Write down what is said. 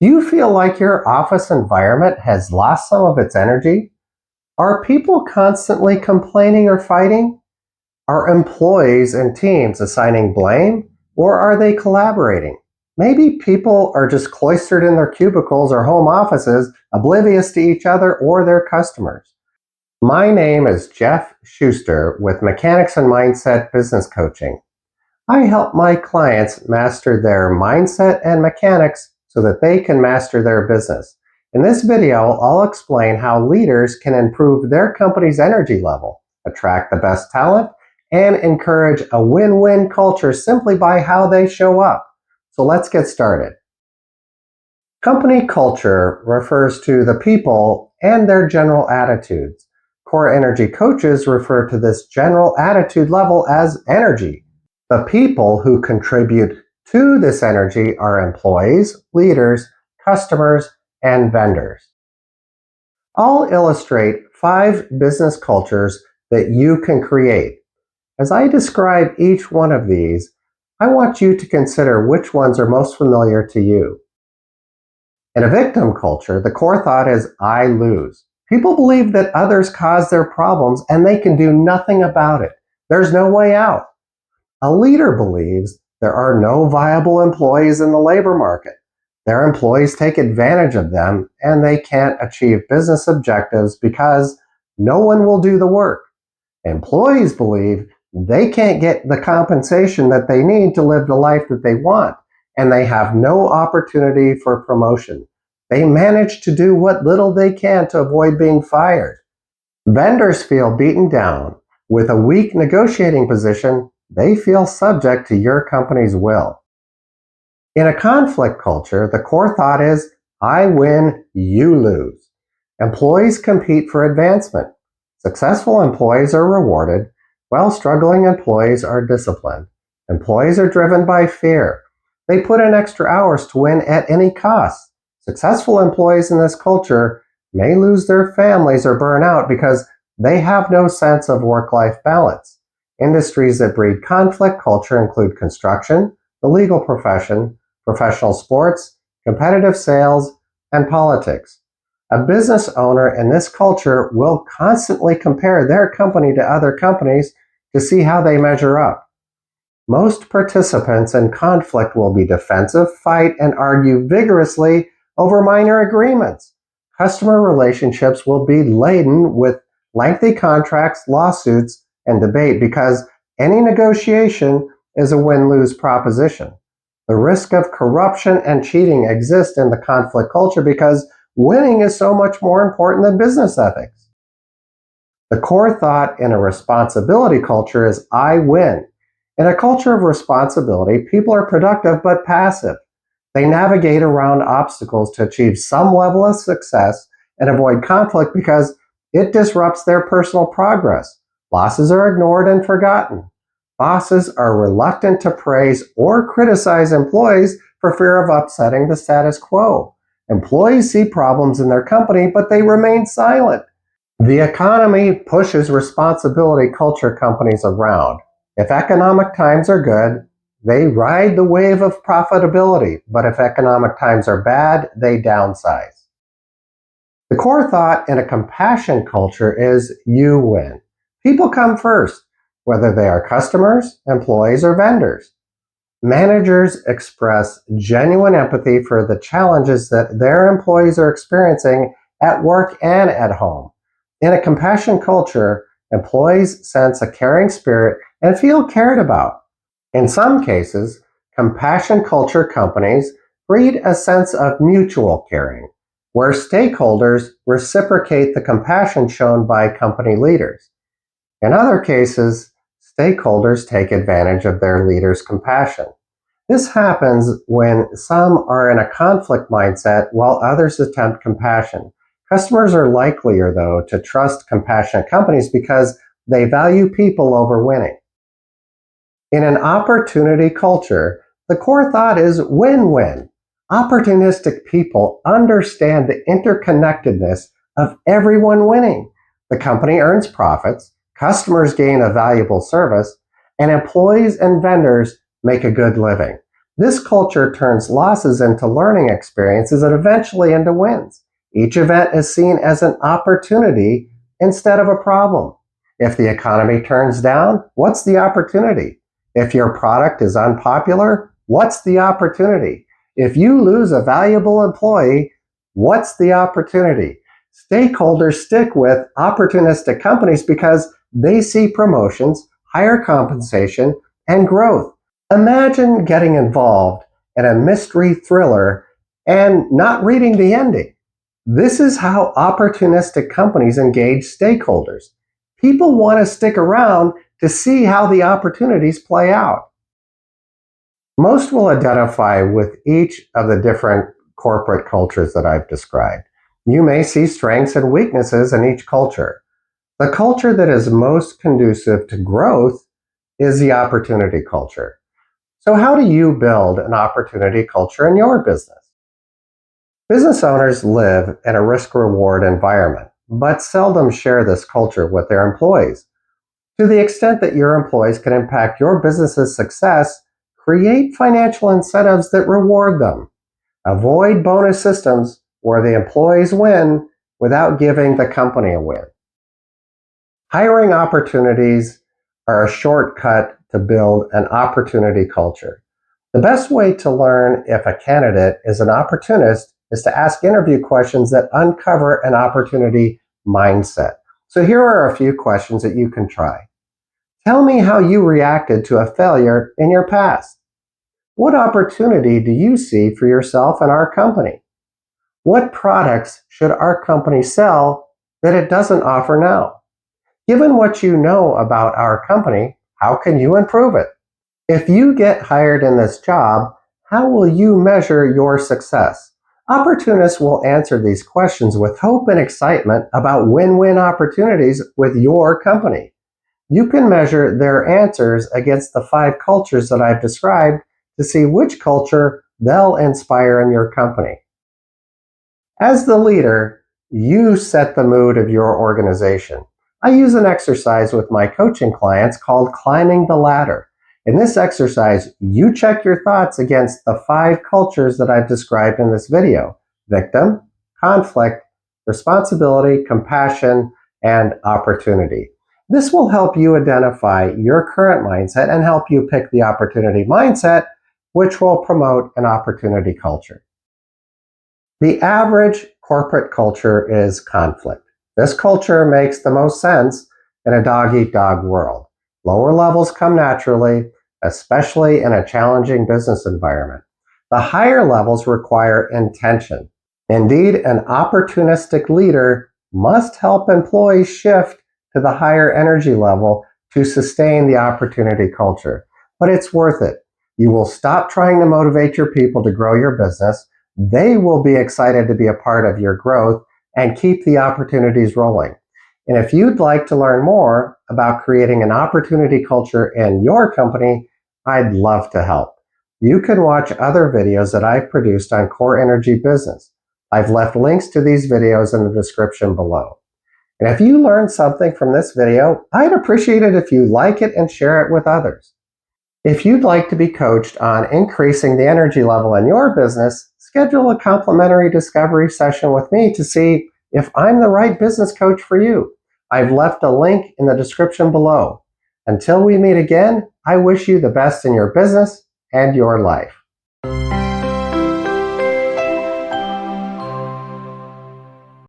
Do you feel like your office environment has lost some of its energy? Are people constantly complaining or fighting? Are employees and teams assigning blame, or are they collaborating? Maybe people are just cloistered in their cubicles or home offices, oblivious to each other or their customers. My name is Jeff Schuster with Mechanics and Mindset Business Coaching. I help my clients master their mindset and mechanics so that they can master their business. In this video, I'll explain how leaders can improve their company's energy level, attract the best talent, and encourage a win-win culture simply by how they show up. So let's get started. Company culture refers to the people and their general attitudes. Core energy coaches refer to this general attitude level as energy. The people who contribute to this energy are employees, leaders, customers, and vendors. I'll illustrate 5 business cultures that you can create. As I describe each one of these, I want you to consider which ones are most familiar to you. In a victim culture, the core thought is, I lose. People believe that others cause their problems and they can do nothing about it. There's no way out. A leader believes there are no viable employees in the labor market. Their employees take advantage of them and they can't achieve business objectives because no one will do the work. Employees believe they can't get the compensation that they need to live the life that they want, and they have no opportunity for promotion. They manage to do what little they can to avoid being fired. Vendors feel beaten down. With a weak negotiating position, they feel subject to your company's will. In a conflict culture, the core thought is, I win, you lose. Employees compete for advancement. Successful employees are rewarded, while struggling employees are disciplined. Employees are driven by fear. They put in extra hours to win at any cost. Successful employees in this culture may lose their families or burn out because they have no sense of work-life balance. Industries that breed conflict culture include construction, the legal profession, professional sports, competitive sales, and politics. A business owner in this culture will constantly compare their company to other companies to see how they measure up. Most participants in conflict will be defensive, fight, and argue vigorously over minor agreements. Customer relationships will be laden with lengthy contracts, lawsuits, and debate because any negotiation is a win-lose proposition. The risk of corruption and cheating exists in the conflict culture because winning is so much more important than business ethics. The core thought in a responsibility culture is, I win. In a culture of responsibility, people are productive but passive. They navigate around obstacles to achieve some level of success and avoid conflict because it disrupts their personal progress. Losses are ignored and forgotten. Bosses are reluctant to praise or criticize employees for fear of upsetting the status quo. Employees see problems in their company, but they remain silent. The economy pushes responsibility culture companies around. If economic times are good, they ride the wave of profitability, but if economic times are bad, they downsize. The core thought in a compassion culture is, you win. People come first, whether they are customers, employees, or vendors. Managers express genuine empathy for the challenges that their employees are experiencing at work and at home. In a compassion culture, employees sense a caring spirit and feel cared about. In some cases, compassion culture companies breed a sense of mutual caring, where stakeholders reciprocate the compassion shown by company leaders. In other cases, stakeholders take advantage of their leaders' compassion. This happens when some are in a conflict mindset while others attempt compassion. Customers are likelier, though, to trust compassionate companies because they value people over winning. In an opportunity culture, the core thought is win-win. Opportunistic people understand the interconnectedness of everyone winning. The company earns profits, customers gain a valuable service, and employees and vendors make a good living. This culture turns losses into learning experiences and eventually into wins. Each event is seen as an opportunity instead of a problem. If the economy turns down, what's the opportunity? If your product is unpopular, what's the opportunity? If you lose a valuable employee, what's the opportunity? Stakeholders stick with opportunistic companies because they see promotions, higher compensation, and growth. Imagine getting involved in a mystery thriller and not reading the ending. This is how opportunistic companies engage stakeholders. People want to stick around to see how the opportunities play out. Most will identify with each of the different corporate cultures that I've described. You may see strengths and weaknesses in each culture. The culture that is most conducive to growth is the opportunity culture. So, how do you build an opportunity culture in your business? Business owners live in a risk reward environment, but seldom share this culture with their employees. To the extent that your employees can impact your business's success, create financial incentives that reward them. Avoid bonus systems where the employees win without giving the company a win. Hiring opportunities are a shortcut to build an opportunity culture. The best way to learn if a candidate is an opportunist is to ask interview questions that uncover an opportunity mindset. So here are a few questions that you can try. Tell me how you reacted to a failure in your past. What opportunity do you see for yourself and our company? What products should our company sell that it doesn't offer now? Given what you know about our company, how can you improve it? If you get hired in this job, how will you measure your success? Opportunists will answer these questions with hope and excitement about win-win opportunities with your company. You can measure their answers against the 5 cultures that I've described to see which culture they'll inspire in your company. As the leader, you set the mood of your organization. I use an exercise with my coaching clients called climbing the ladder. In this exercise, you check your thoughts against the 5 cultures that I've described in this video: victim, conflict, responsibility, compassion, and opportunity. This will help you identify your current mindset and help you pick the opportunity mindset, which will promote an opportunity culture. The average corporate culture is conflict. This culture makes the most sense in a dog-eat-dog world. Lower levels come naturally, especially in a challenging business environment. The higher levels require intention. Indeed, an opportunistic leader must help employees shift to the higher energy level to sustain the opportunity culture. But it's worth it. You will stop trying to motivate your people to grow your business. They will be excited to be a part of your growth and keep the opportunities rolling. And if you'd like to learn more about creating an opportunity culture in your company, I'd love to help. You can watch other videos that I've produced on core energy business. I've left links to these videos in the description below. And if you learned something from this video, I'd appreciate it if you like it and share it with others. If you'd like to be coached on increasing the energy level in your business, schedule a complimentary discovery session with me to see if I'm the right business coach for you. I've left a link in the description below. Until we meet again, I wish you the best in your business and your life.